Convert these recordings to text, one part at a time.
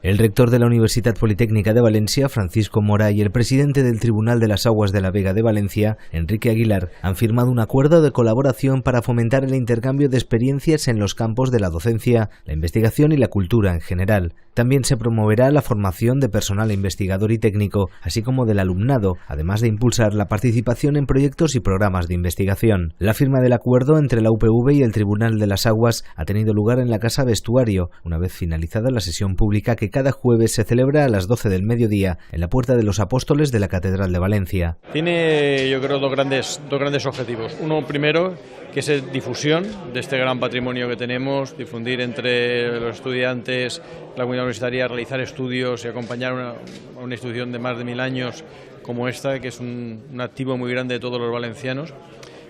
El rector de la Universidad Politécnica de Valencia, Francisco Mora, y el presidente del Tribunal de las Aguas de la Vega de Valencia, Enrique Aguilar, han firmado un acuerdo de colaboración para fomentar el intercambio de experiencias en los campos de la docencia, la investigación y la cultura en general. También se promoverá la formación de personal investigador y técnico, así como del alumnado, además de impulsar la participación en proyectos y programas de investigación. La firma del acuerdo entre la UPV y el Tribunal de las Aguas ha tenido lugar en la Casa Vestuario, una vez finalizada la sesión pública que cada jueves se celebra a las 12 del mediodía en la Puerta de los Apóstoles de la Catedral de Valencia. Tiene, yo creo, dos grandes objetivos. Uno primero, que es difusión de este gran patrimonio que tenemos, difundir entre los estudiantes, la comunidad universitaria, realizar estudios y acompañar a una institución de más de 1000 años como esta, que es un activo muy grande de todos los valencianos.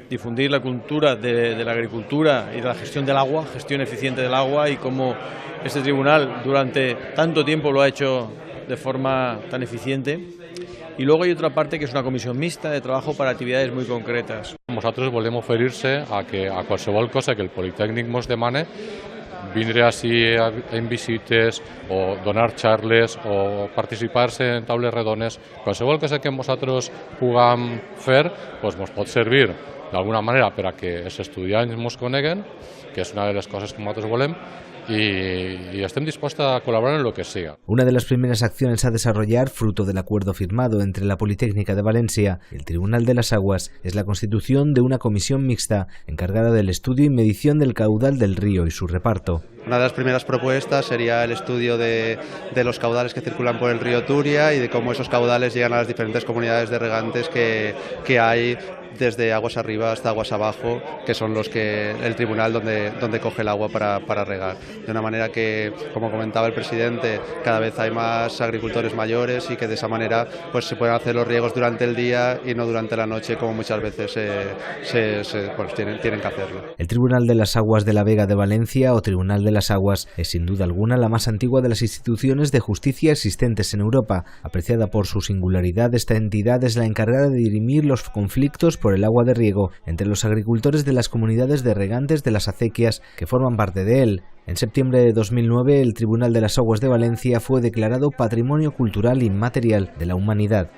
Difundir la cultura de la agricultura y de la gestión del agua, gestión eficiente del agua, y cómo este tribunal durante tanto tiempo lo ha hecho de forma tan eficiente. Y luego hay otra parte que es una comisión mixta de trabajo para actividades muy concretes. Nosaltres volem oferir-se a qualsevol cosa que el Politécnic mos demane, vindre així en visites o donar xarles o participar-se en taules redones. Qualsevol cosa que nosaltres puguem fer doncs mos pot servir d'alguna manera per a que els estudiants mos coneguen, que és una de les coses que nosaltres volem, y estén dispuestos a colaborar en lo que sea. Una de las primeras acciones a desarrollar, fruto del acuerdo firmado entre la Politécnica de Valencia y el Tribunal de las Aguas, es la constitución de una comisión mixta encargada del estudio y medición del caudal del río y su reparto. Una de las primeras propuestas sería el estudio de los caudales que circulan por el río Turia y de cómo esos caudales llegan a las diferentes comunidades de regantes que hay desde aguas arriba hasta aguas abajo, que son los que el tribunal donde coge el agua para regar. De una manera que, como comentaba el presidente, cada vez hay más agricultores mayores y que de esa manera pues se pueden hacer los riegos durante el día y no durante la noche, como muchas veces tienen que hacerlo. El Tribunal de las Aguas de la Vega de Valencia, o Tribunal de las Aguas, es sin duda alguna la más antigua de las instituciones de justicia existentes en Europa. Apreciada por su singularidad, esta entidad es la encargada de dirimir los conflictos por el agua de riego entre los agricultores de las comunidades de regantes de las acequias que forman parte de él. En septiembre de 2009, el Tribunal de las Aguas de Valencia fue declarado Patrimonio Cultural Inmaterial de la Humanidad.